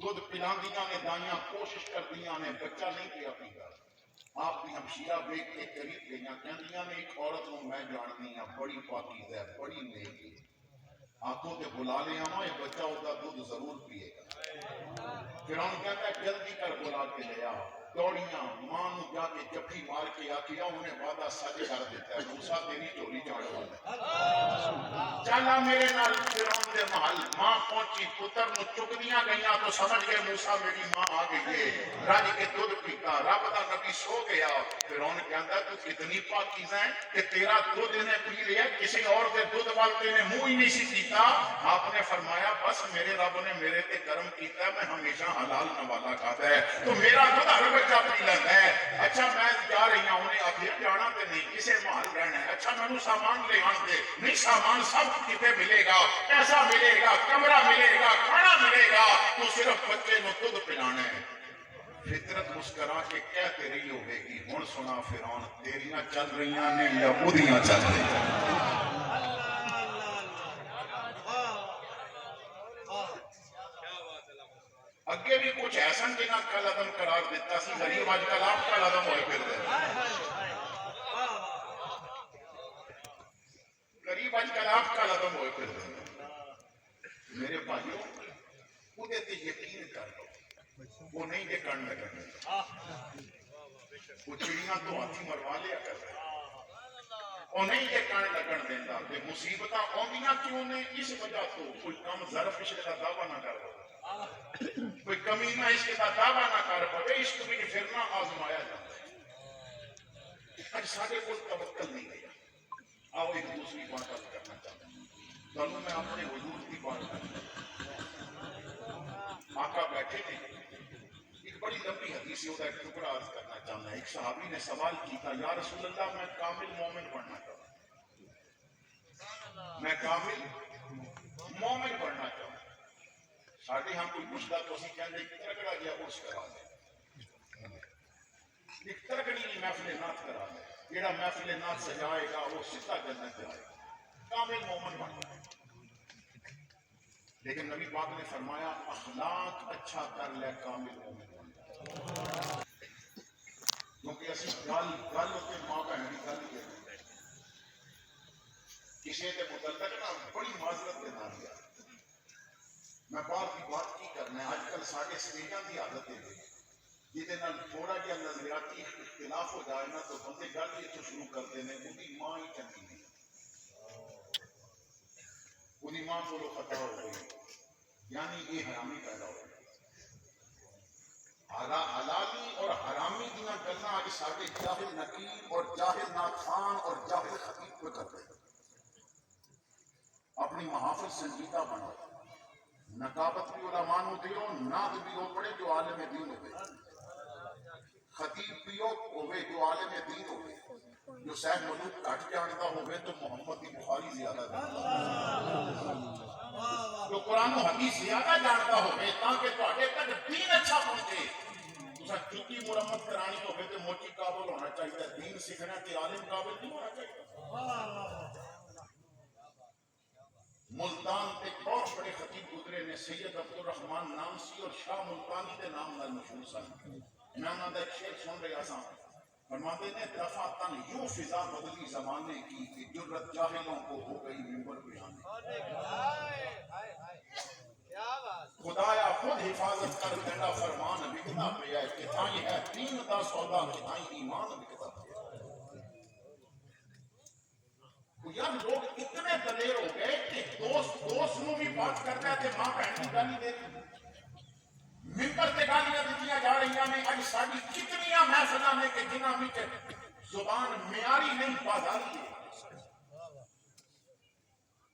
دودھ پلاندیاں نے دائیاں کوشش کر دیاں نے بچہ نہیں پیا پیتا آپ کی ہمشیرہ بیٹھ کے قریب گئیاں کہندیاں نے ایک عورت نوں میں جاننی ہاں بڑی پاکیزہ ہے بڑی نیک ہے آنکھوں تے بلا لے آواں یہ بچہ اس کا دودھ ضرور پیے گا فرعون کہتا ہے جلدی کر بلا کے لے آ دوڑیاں ماں نوں جا کے جفی مار کے آکھیا انہیں وعدہ سچ کر دیتا ہے موسیٰ تیری چوری چاڑ والا چلا میرے نال فرعون دے محل ماں پہنچی پتر نو چکدیاں گئیاں تو سمجھ گئے موسیٰ میری ماں آ گئی ہے رج کے دودھ پیتا رب دا نبی سو گیا فرعون کہندا تو کتنی پاکیزہ ہے کہ تیرا دودھ نے پی لیا کسی اور دے دودھ والے نے منہ ہی نہیں سی پیتا آپ نے فرمایا بس میرے رب نے میرے تے کرم کیتا ہے میں ہمیشہ حلال نوالا کھاتا ہے تو میرا دودھ ہر بچہ پی لیتا ہے اچھا میں جا رہی ہوں انہیں آخر جانا تے نہیں کسے محل رہنا ہے اچھا میں سامان لے آن دے نہیں سامان سب کتے ملے گا پیسہ ملے گا کمرہ ملے گا کھانا ملے گا تو صرف بچے نو دودھ پلانا ہے فطرت مسکرا کے کہتے رہی ہوگی کہ ہن سنا فرعون تیریاں چل رہیاں نے یا اودیاں چل رہیاں اگے بھی کچھ ایسا جنہاں کل عدم قرار دیتا سی غریب آج کل آپ کل عدم ہوئے پھر دے غریب آج کل آپ کل عدم ہوئے پھر دے میرے بھائیوں خودے تے یقین کر لو وہ نہیں یہ کرنے لگا وہ چڑیاں تو ہاتھی مروا لیا کر رہے وہ نہیں یہ کرنے لگن دیتا کہ مصیبتاں آندیاں کیوں نے اس وجہ تو کوئی کم ظرف عشق کا دعویٰ نہ کر رہا کوئی کمی نہ عشق کا دعویٰ نہ کر پڑے عشق بھی پھرنا آزمایا جاتا ہے آج سارے کو توکل نہیں گیا آؤ ایک دوسری بات کرنا چاہتا ہوں دونوں میں اپنے وجود کی بات کرنا آقا بیٹھے تھے ایک بڑی لمبی حدیث ہوتا ہے ایک ٹکڑا عرض کرنا چاہنا ہے ایک صحابی نے سوال کیا یا رسول اللہ میں کامل مومن بننا چاہتا ہوں میں کامل مومن بننا چاہتا ہوں ساڑھے ہم کوئی پوچھتا تو اسی کہنے ایک ترکڑا گیا اس کرا دے ایک ترکڑی کی محفل نات کرا دے جیڑا محفل نات سجائے گا وہ ستا جنت جائے گا کامل مومن بننا ہے لیکن نبی پاک نے فرمایا اخلاق اچھا کر لے کامل مومن بن جائے کیونکہ اسی گل ہوتے ماں بہن کی گل ہی ہے کسی کے متعلق نہ بڑی معذرت کے نام دیا میں باہر کی بات کی کرنا ہے آج کل سارے سٹیجاں کی عادت ہے جہدے نال تھوڑا جہا نظریاتی اختلاف ہو جائے نا تو بندے گل ہی تو شروع کرتے ہیں ان ماں ہی چنگی نہیں انہی ماں کو لو خطا ہو گئی یعنی یہ حرامی پیدا ہو گئی حلالی اور حرامی دیاں گلاں آج سارے جاہل نقیب اور جاہل ناخوان اور جاہل خطیب پہ کرتے ہیں اپنی محافل سنجیدہ بناؤ نقابت بھی علماء نو دیو ناد بھی ہو پڑے جو عالم دین ہوئے خطیب بھی ہوئے جو عالم دین ہوئے جو سید ملوک کٹ جانتا ہوئے تو محمد کی بخاری زیادہ جانتا جو قرآن و حدیث زیادہ جانتا ہوئے تاکہ تواڈے تک دین اچھا پہنچے تساں جُتی مرمت کرانی ہوئے تو موٹی قابل ہونا چاہیے دین سیکھنا تے عالم قابل نہیں ہونا چاہیے ملتان تے بہت بڑے خطیب گزرے نے سید عبدالرحمن نام سی اور شاہ ملتانی دے نام نال مشہور سن میں انہاں دا ایک شعر سن رہا سا فرماتے ہیں دفعہ تن یوں فضا بدلی زمانے کی کہ جرت جاہلوں کو ہو گئی ممبر پہ آنے خدایا خود حفاظت کر دینا فرمان بکتا پہ ہے کہ تھائی ہے دین دا سودا کہ تھائی ایمان بکتا پہ یار لوگ اتنے دلیر ہو گئے کہ دوست نو بھی بات کرتا ہے کہ ماں بہن کی گالی دے ممبر تے گالیاں دتیاں جا رہی ہیں اج ساری کتنیاں محفلاں نے کہ جنہاں وچ زبان معیاری نہیں بازاری ہے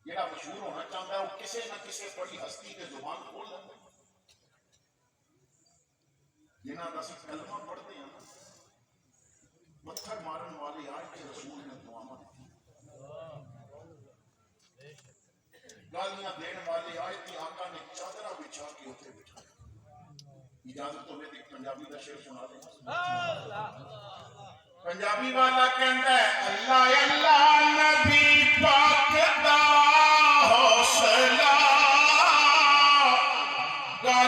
جڑا مشہور ہونا چاہتا ہے وہ کسی نہ کسی بڑی ہستی کے زبان کھول لیتا ہے جنہاں دا اسی کلمہ پڑھتے ہیں پتھر مارن والے آئے کہ رسول نے دعا مانگی گالیاں دین والے آئے کہ آقا نے چادرہ بچھا کے اتنے بٹھایا اجازت تو میں ایک پنجابی کا شعر سنا دیں پنجابی والا کہتا ہے اللہ اللہ نبی پاک دا حوصلہ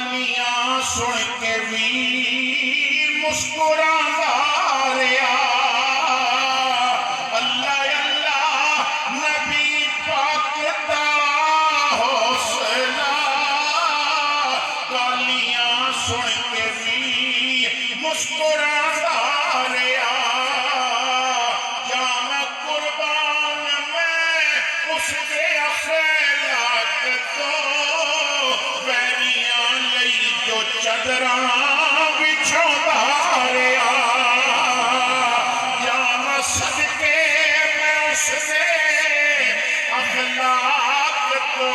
گالیاں سن کے بھی مسکراتا رہا اللہ اللہ نبی پاک دا حوصلہ گالیاں سن کے بھی مسکراتا رہا جانا قربان میں اس کے اخلاق تو ویریاں لئی جو چادراں بچھاوندا رہیا جانا صدقے میں اس کے اخلاق تو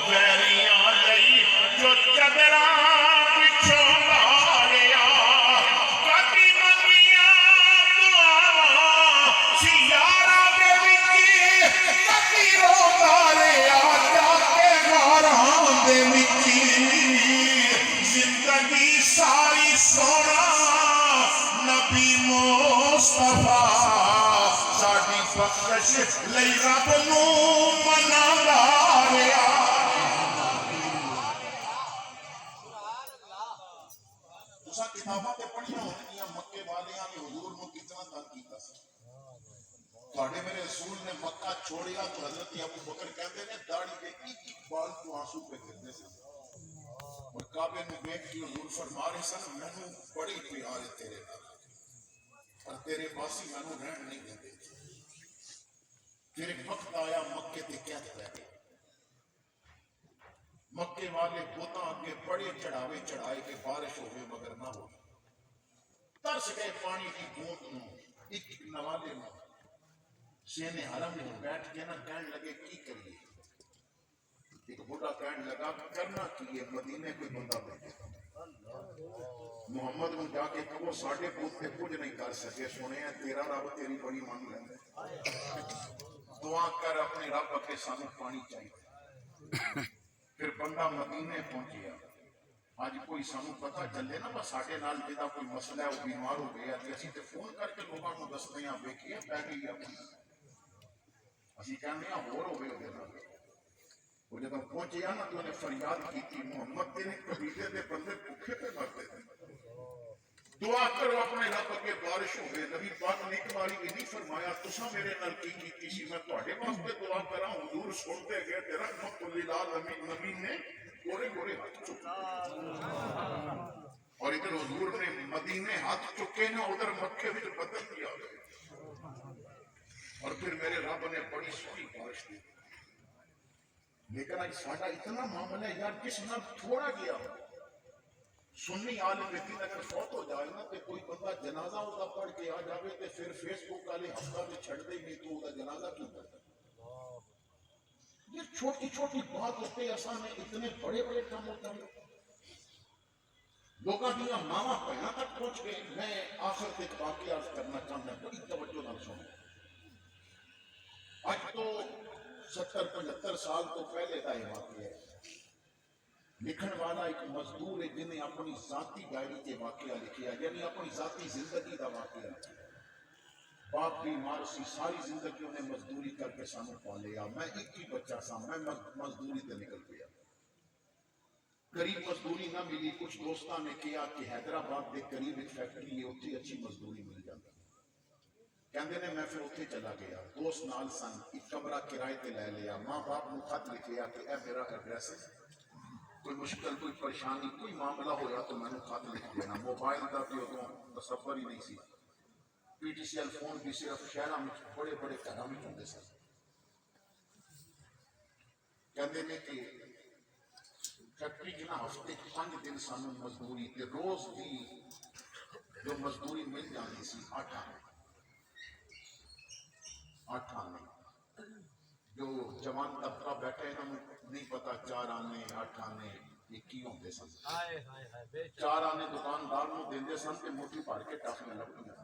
ویریاں لئی جو چادراں بچھاوندا رہیا کبھی منگیاں دعاواں سیاراں دے وچ کبھی روندا رہیا جا کے غاراں دے وچ زندگی ساری سونا نبی مصطفیٰ ساڈی بخشش لئی رب نوں منادا رہیا تساں کتاباں تے پڑھیاں ہونگیاں مکے والیاں نے حضور نوں کتنا تنگ کیتا سی تواڈے میرے رسول نے مکہ چھوڑیا تو حضرت ابو بکر کہندے نے داڑھی دے ایک بال تو آنسو پہ گرتے سن اور کعبے نوں ویکھ کے حضور فرما رہے سن مینوں بڑی پیار ہے تیرے نال اور تیرے باسی مینوں رہن نہیں دیندے پھر ایک وقت آیا مکے تے قید پہ گئے مکے والے بتاں اگے بڑے چڑھاوے چڑھائے کہ بارش ہوئے مگر نہ ہوئی ترس گئے پانی کی بوند نوں ایک ایک نوالے نوں سینے حرم میں بیٹھ کے نہ کہنے لگے کی کریے ایک بڑا کہنے لگا کرنا کیے مدینے کوئی بندہ بیٹھے محمد کو جا کے کہو ساڑھے بوت پہ کچھ نہیں کر سکے سنے ہیں تیرا رب تیری بڑی مان لیں دعا کر اپنے رب کے سامنے پانی چاہیے پھر بندہ مدینے پہنچیا آج کوئی سانو پتہ چلے نا بس ساڑھے نال جدا کوئی مسئلہ ہے وہ بیمار ہو گیا کہ اسی تے فون کر کے لوگاں کو دستے ہیں بیکھئے پہ گئی اپنی اسی کہنے ہیں ہور ہوئے ہوئے نا وہ جب پہنچیا نا تو انہیں فریاد کی تھی محمد تیرے قبیلے دے بندے بھوکے پہ مرتے تھے دعا کرو اپنے رب کے بارش ہوئے نبی پاک نے ایک باری بھی نہیں فرمایا تسا میرے نال کی کیتی سی میں تواڈے واسطے دعا کراں حضور سنتے گئے تے رحمت للعالمین نبی نے گورے گورے ہاتھ چکے اور ادھر حضور نے مدینے ہاتھ چکے نا ادھر مکے وچ بدل دیا اور پھر میرے رب نے بڑی سونی بارش دی لیکن آج ساڈا اتنا معاملہ ہے یار کس نہ تھوڑا گیا سنی عالم دین اگر فوت ہو جائے نا تو کوئی بندہ جنازہ ہوتا پڑھ کے آ جاوے تو پھر فیس بک والے ہفتہ میں چھڑ دے نہیں تو ہوتا جنازہ کیوں کرتا یہ چھوٹی چھوٹی بات ہوتے ایسا میں اتنے بڑے بڑے کام ہوتا ہے لوگاں دیا ماما پہنا تک پہنچ گئے میں آخر تک واقعہ عرض کرنا چاہتا ہوں بڑی توجہ نہ سنو آج تو 70-75 سال تو پہلے کا یہ واقعہ ہے لکھن والا ایک مزدور ہے جنہیں اپنی ذاتی ڈائری کے واقعہ لکھیا یعنی اپنی ذاتی زندگی کا واقعہ لکھیا باپ بیمار سی ساری زندگی انہیں مزدوری کر کے سانو پالیا میں ایک ہی بچہ سا میں مزدوری تے نکل گیا قریب مزدوری نہ ملی کچھ دوستاں نے کیا کہ حیدرآباد دے قریب ایک فیکٹری ہے اتنی اچھی مزدوری مل جاتی کہندے نے میں پھر اتنے چلا گیا دوست نال سن ایک کمرہ کرائے تے لے لیا ماں باپ نے خط لکھ لیا کہ اے میرا ایڈریس ہے کوئی مشکل کوئی پریشانی کوئی معاملہ ہوا تو میں نے خط لکھ دینا موبائل کا بھی ادوں تصور ہی نہیں سی P T C L phone بھی صرف شہراں میں بڑے بڑے گھراں میں ہوندے سن کہندے نے کہ فیکٹری کی نا ہفتے 5 دن سانو مزدوری تے روز دی جو مزدوری مل جاتی سی 8 آنے جو جوان طبقہ بیٹھے انہوں نہیں پتا 4 آنے 8 آنے یہ کی ہوندے سن 4 آنے دکاندار نوں دیندے سن تے موٹی بھر کے ٹافیاں لگدیاں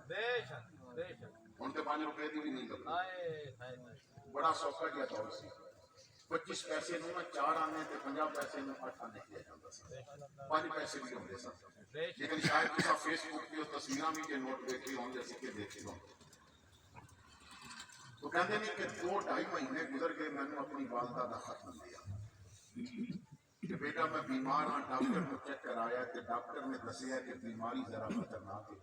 ہن تے 5 روپے دی بھی نہیں لگدی بڑا سوکھا جہا دور سی 25 پیسے نوں 4 آنے تے 50 پیسے نوں 8 آنے کیا جاندا سی 5 پیسے بھی ہوندے سن لیکن شاید تساں فیس بک تے تصویراں بھی کے نوٹ دیکھے ہوں جیسے کہ دیکھے ہوں تو کہتے ہیں کہ 2-2.5 مہینے گزر گئے میں نے اپنی والدہ کا خط مل لیا کہ بیٹا میں بیمار ہاں، ڈاکٹر کو چیک کرایا کہ ڈاکٹر نے دسیا کہ بیماری ذرا خطرناک ہے،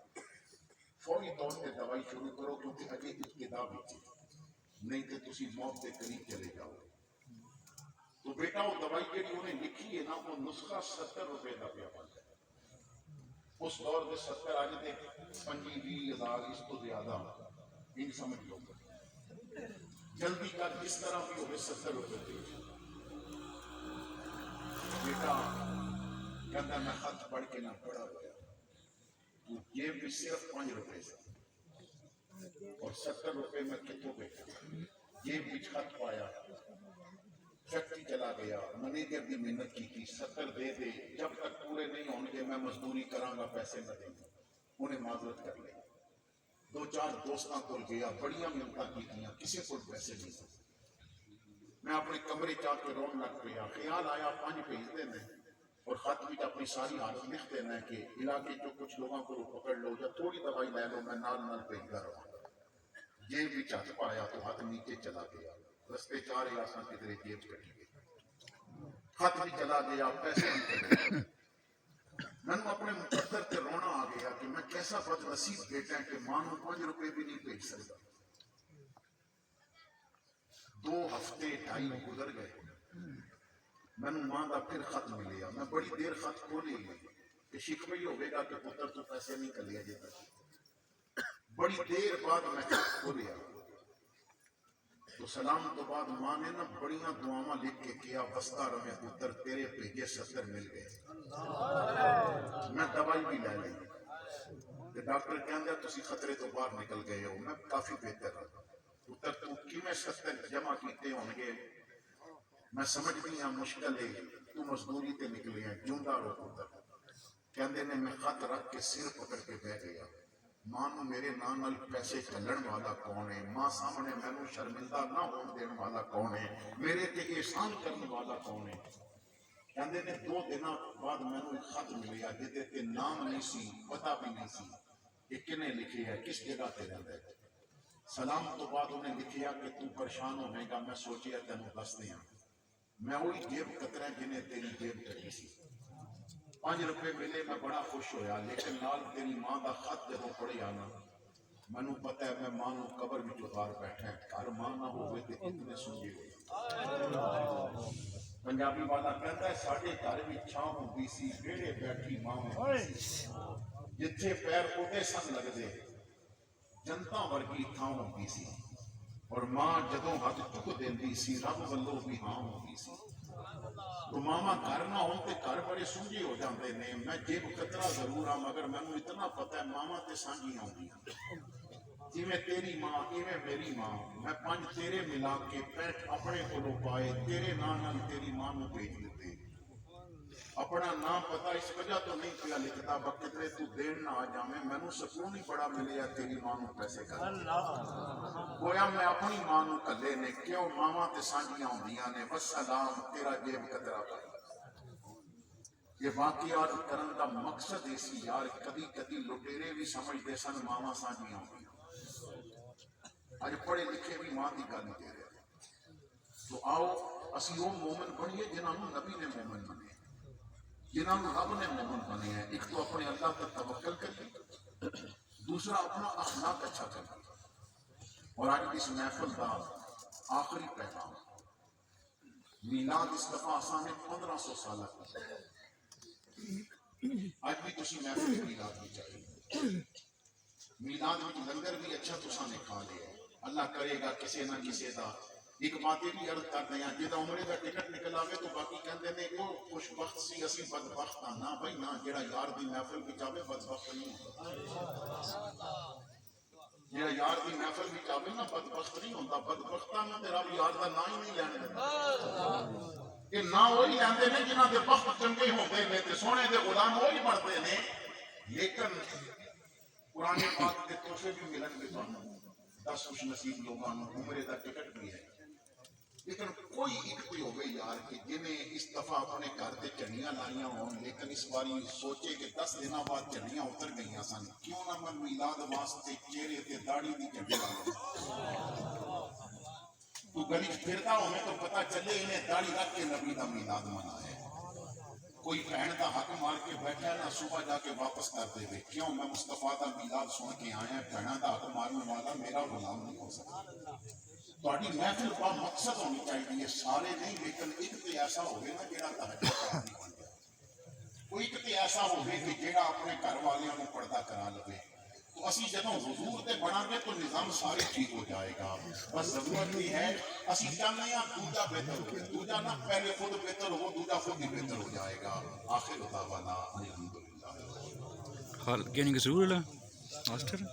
فوری طور پہ دوائی شروع کرو کیونکہ اگے ابتدا بچے، نہیں تو تسی موت کے قریب چلے جاؤ گے۔ تو بیٹا وہ دوائی جہی انہیں لکھی ہے نا، وہ نسخہ 70 روپے کا پیا بنتا ہے۔ اس دور میں 70 آج دے 25,000 اس تو زیادہ ان سمجھ لو، جلدی کا جس طرح بھی ہوئے 70 روپے دے۔ بیٹا کہتا میں خط پڑھ کے نہ پڑا ہوا، تو جیب بھی صرف 5 روپے سے اور 70 روپے میں کتوں بیٹا جیب بھی خط پایا، فیکٹری چلا گیا، منیجر کی محنت کی تھی، 70 دے دے، جب تک پورے نہیں ہوں گے میں مزدوری کراں گا، پیسے نہ دیں گا، انہیں معذرت کر لیا۔ 2-4 دوستاں کو گیا، بڑیاں محنتاں کی تھیاں، کسی کو پیسے نہیں سکتے۔ میں اپنے کمرے چاہ کے رون لگ پیا، خیال آیا 5 بھیج دینے اور خط بھی اپنی ساری حالت لکھ دینا کہ علاقے جو کچھ لوگوں کو پکڑ لو یا تھوڑی دوائی لے لو، میں نال نال بھیجتا رہا۔ جیب بھی ہاتھ پایا تو ہاتھ نیچے چلا گیا، رستے 4 آساں کدھرے جیب کٹی گئی، خط بھی چلا گیا، پیسے بھی چلے گئے۔ میں نے اپنے مقدر تے رونا آ گیا کہ میں کیسا بد نصیب بیٹا ہے کہ ماں نو 5 روپے بھی نہیں بھیج سکتا۔ 2 ہفتے 2.5 گزر گئے، میں نے ماں کا پھر خط ملیا، میں بڑی دیر خط کھولی کہ شکوہ ہی ہوئے گا کہ پتر تو پیسے نہیں کر لیا جاتا۔ بڑی دیر بعد میں خط کھولیا تو سلام تو بعد ماں نے نا بڑیاں دعاواں لکھ کے کیا، بستا رہے پتر تیرے بھیجے 70 مل گئے۔ میں دوائی بھی لے لی، ڈاکٹر کہندا تسی خطرے تو باہر نکل گئے ہو، میں کافی بہتر ہوں۔ پتر تو کیویں 70 جمع کیتے ہون گے، میں سمجھ نہیں ہاں، مشکل ہے، تو مزدوری تے نکلے ہیں، جوندا رہو پتر۔ کہندے نے میں خط رکھ کے سر پکڑ کے بہ گیا، ماں نو میرے نام نال پیسے چلن والا کون ہے، ماں سامنے مینوں شرمندہ نہ ہون دین والا کون ہے، میرے تے احسان کرنے والا کون ہے۔ کہندے نے 2 دن بعد مینوں ایک خط ملیا جہدے تے نام نہیں سی، پتہ بھی نہیں سی کہ کنے لکھے ہے، کس جگہ تے رہندا ہے۔ سلام تو بعد انہیں لکھیا کہ تو پریشان ہونے گا، میں سوچیا تینوں دس دیاں، میں وہی جیب کترا جنہیں تیری جیب کٹی سی۔ 5 روپے ملے، میں بڑا خوش ہویا، لیکن نال تیری ماں دا خط جدوں پڑھیا نا، مینوں پتہ ہے میں ماں نو قبر وچ اتار بیٹھا ہے، گھر ماں نہ ہوئے تے اتنے سنجے ہوئے۔ پنجابی والا کہتا ہے ساڈے گھر وچ چھاں ہوندی سی، ویڑے بیٹھی ماں ہوندی سی، جتھے پیر اودے سن لگدے جنتاں ورگی تھاں ہوندی سی، اور ماں جدوں ہاتھ چک دیندی سی رب والوں بھی ہاں ہوندی سی۔ تو ماما گھر نہ ہون تے گھر بڑے سنجے ہو جاندے نے، میں جیب کترا ضرور ہاں مگر مینوں اتنا پتہ ہے ماما تے سانجیاں ہوندیاں، جویں تیری ماں ایویں میری ماں، میں 5 تیرے ملا کے 65 اپنے کولوں پائے، تیرے نام نال تیری ماں نو بھیج دیتے۔ اپنا نام پتا اس وجہ تو نہیں پیا لکھتا، بکترے تو دین نہ آ جاویں، مینوں سکون ہی بڑا ملیا تیری ماں نو پیسے کر گویا میں اپنی ماں نو کلے نے کیوں ماواں تے سانجیاں ہوندیاں نے، وسلام تیرا جیب کترا پائی۔ یہ واقعات کرن دا مقصد اسی یار، کبھی کبھی لٹیرے بھی سمجھدے سن ماواں سانجیاں ہوندیاں، اج پڑھے لکھے بھی ماں دی گل دے رہے۔ تو آؤ اسی وہ مومن بنیے جنہاں نو نبی نے مومن بنے، جنہاں نو رب نے مومن بنے ہیں۔ ایک تو اپنے اللہ پر توکل کریے، دوسرا اپنا اخلاق اچھا کرنا۔ اور آج اس محفل کا آخری پیغام، میلاد اس دفعہ آسان نے 1500 سالہ اج بھی تسی محفل میلاد بھی چاہیے، میلاد میں لنگر بھی اچھا تساں نے کھا لیا، اللہ کرے گا کسی نہ کسی دا۔ ایک بات یہ بھی عرض کرتے ہیں جہاں عمرے کا ٹکٹ نکل آوے تو باقی کہندے نے وہ خوش بخت سی اسی بدبخت ہاں، نہ بھائی نہ، جہاں یار دی محفل بھی آوے بدبخت نہیں ہوتا، جہاں یار دی محفل بھی آوے نا بدبخت نہیں ہوتا، بدبختاں نوں تے رب یار دا نام ہی نہیں لینے دیتا۔ کہ نہ وہی لیندے نے جنہاں دے بخت چنگے ہوندے نے تے سونے دے غلام وہی بنتے نے، لیکن قرآن پاک کے تحفے بھی ملن گے تانوں، 10 خوش نصیب لوگاں نوں عمرے دا ٹکٹ بھی ہے، لیکن کوئی ایک کوئی ہوئے یار کہ جنہیں اس دفعہ اپنے گھر تے چڑیاں لائیاں ہوں، لیکن اس باری سوچے کہ 10 دنوں بعد چڑیاں اتر گئیاں سن، کیوں نہ میں میلاد واسطے چہرے تے داڑھی دی چڑی لا لوں۔ تو گلی پھرتا ہوں تو پتہ چلے انہیں داڑھی رکھ کے نبی دا میلاد منایا ہے۔ کوئی بہن کا حق مار کے بیٹھا ہے نا صبح جا کے واپس کر دے وے کیوں میں مصطفیٰ کا میلاد سن کے آیا بہنوں کا حق مارنے والا میرا غلام نہیں ہو سکتا تہاڈی محفل کا مقصد ہونی چاہیے سارے نہیں لیکن ایک تو ایسا ہوگا نا جہاں تہجد پڑھنے بن جائے کوئی ایک تو ایسا ہوگا کہ جہاں اپنے گھر والوں کو پردہ کرا لے تو اسی جدوں حضور تے بنا گے تو نظام سارے ٹھیک ہو جائے گا بس ضرورت یہ ہے اسی چاہتے ہیں دوجا بہتر ہو دوجا نہ پہلے خود بہتر ہو دوجا خود ہی بہتر ہو جائے گا آخر دعوانا الحمدللہ حال کہنے کے ضرور ماسٹر